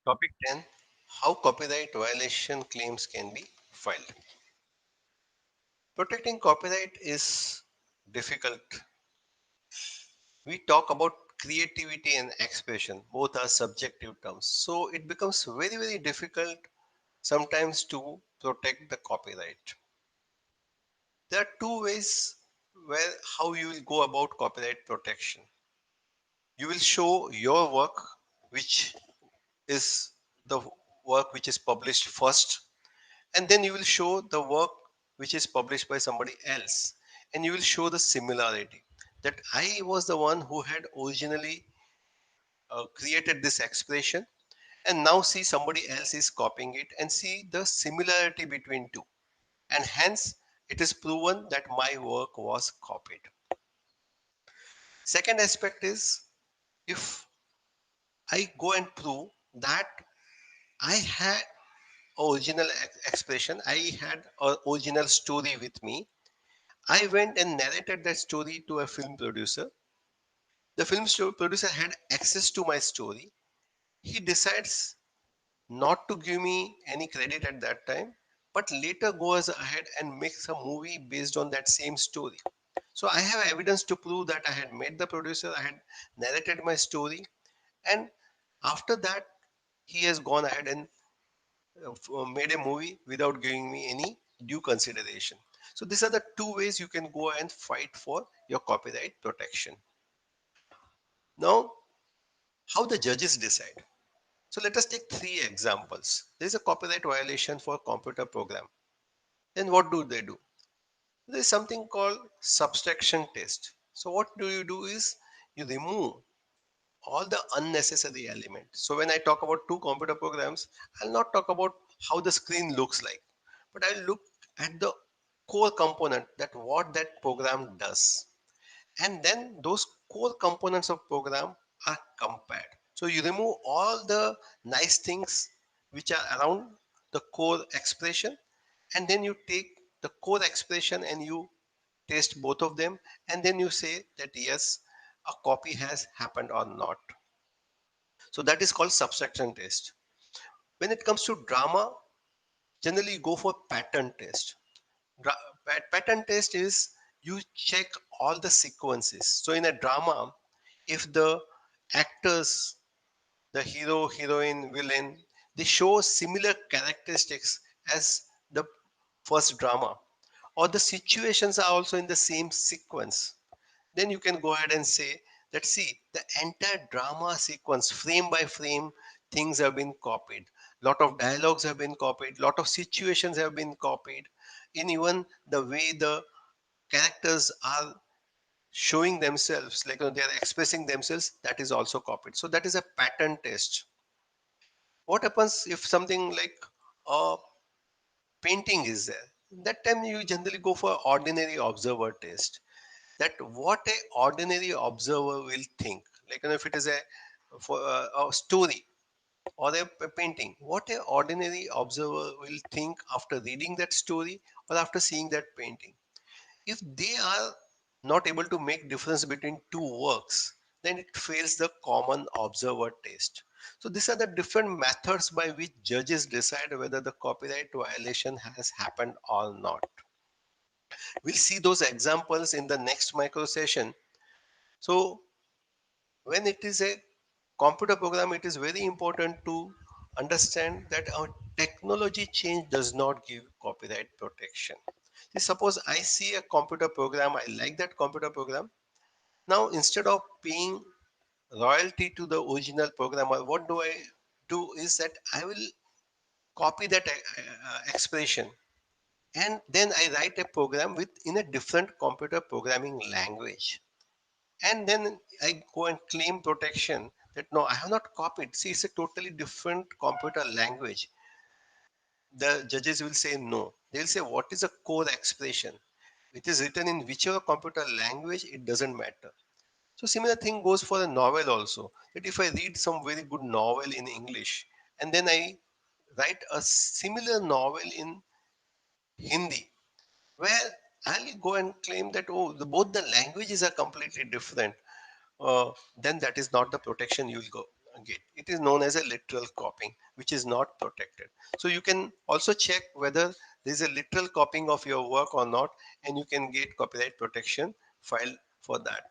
Topic 10: How copyright violation claims can be filed. Protecting copyright is difficult. We talk about creativity and expression, both are subjective terms. So it becomes very, very difficult sometimes to protect the copyright. There are two ways where how you will go about copyright protection. You will show your work, which is the work which is published first, and then you will show the work which is published by somebody else, and you will show the similarity that I was the one who had originally created this expression, and now see somebody else is copying it, and see the similarity between two, and hence it is proven that my work was copied. Second aspect is, if I go and prove that I had original expression, I had a original story with me, I went and narrated that story to a film producer. The producer had access to my story. He decides not to give me any credit at that time, but later goes ahead and makes a movie based on that same story. So I have evidence to prove that I had met the producer, I had narrated my story, and after that, he has gone ahead and made a movie without giving me any due consideration. So these are the two ways you can go and fight for your copyright protection. Now, how the judges decide. So let us take three examples. There is a copyright violation for a computer program. Then what do they do? There is something called subtraction test. So what do you do is you remove all the unnecessary elements. So when I talk about two computer programs, I'll not talk about how the screen looks like, but I'll look at the core component, that what that program does. And then those core components of program are compared. So you remove all the nice things which are around the core expression, and then you take the core expression and you test both of them, and then you say that yes, a copy has happened or not. So that is called subtraction test. When it comes to drama, generally you go for pattern test. Pattern test is you check all the sequences. So in a drama, if the actors, the hero, heroine, villain, they show similar characteristics as the first drama, or the situations are also in the same sequence, then you can go ahead and say that see the entire drama sequence, frame by frame, things have been copied, lot of dialogues have been copied, lot of situations have been copied, in even the way the characters are showing themselves, like they are expressing themselves, that is also copied. So that is a pattern test. What happens if something like a painting is there? That time you generally go for ordinary observer test, that what a ordinary observer will think, like if it is a for a story or a painting, what a ordinary observer will think after reading that story or after seeing that painting. If they are not able to make difference between two works, then it fails the common observer test. So these are the different methods by which judges decide whether the copyright violation has happened or not. We'll see those examples in the next micro session. So when it is a computer program, it is very important to understand that our technology change does not give copyright protection. See, suppose I see a computer program, I like that computer program. Now, instead of paying royalty to the original programmer, what do I do is that I will copy that expression, and then I write a program with in a different computer programming language, and then I go and claim protection that no, I have not copied. See, it's a totally different computer language. The judges will say no. They'll say what is a core expression? It is written in whichever computer language, it doesn't matter. So similar thing goes for a novel also. That if I read some very good novel in English and then I write a similar novel in Hindi, where I'll go and claim that oh, both the languages are completely different, then that is not the protection you will Git. It is known as a literal copying, which is not protected. So you can also check whether there is a literal copying of your work or not, and you can get copyright protection file for that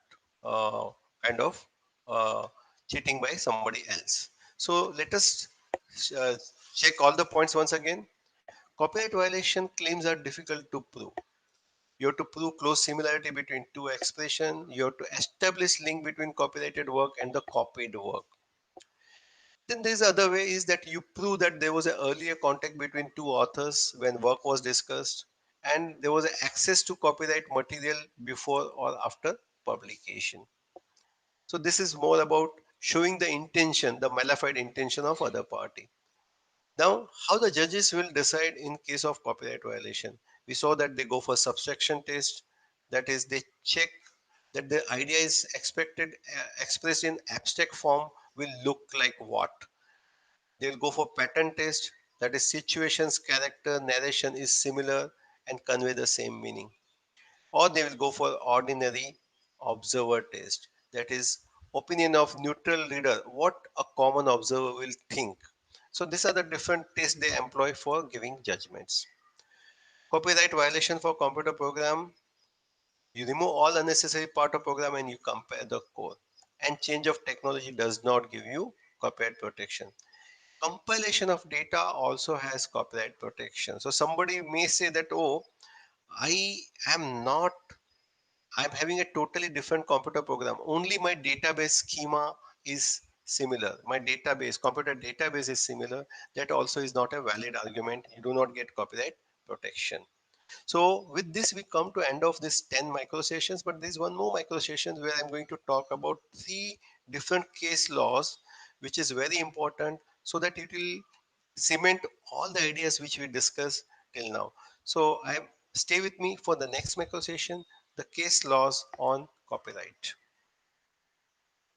uh, kind of uh, cheating by somebody else. So let us uh, check all the points once again. Copyright violation claims are difficult to prove. You have to prove close similarity between two expressions. You have to establish link between copyrighted work and the copied work. Then there is other way is that you prove that there was an earlier contact between two authors when work was discussed, and there was access to copyright material before or after publication. So this is more about showing the intention, the malified intention of other party. Now, how the judges will decide in case of copyright violation? We saw that they go for subtraction test. That is, they check that the idea is expected expressed in abstract form will look like what. They'll go for pattern test. That is, situations, character, narration is similar and convey the same meaning. Or they will go for ordinary observer test. That is, opinion of neutral reader, what a common observer will think. So these are the different tests they employ for giving judgments. Copyright violation for computer program, you remove all unnecessary part of program and you compare the core. And change of technology does not give you copyright protection. Compilation of data also has copyright protection. So somebody may say that, oh, I am not, I'm having a totally different computer program. Only my database schema is similar. My database, computer database is similar. That also is not a valid argument. You do not get copyright protection. So with this, we come to end of this 10 micro sessions, but there's one more micro sessions where I'm going to talk about three different case laws, which is very important so that it will cement all the ideas which we discussed till now. So I stay with me for the next micro session, the case laws on copyright.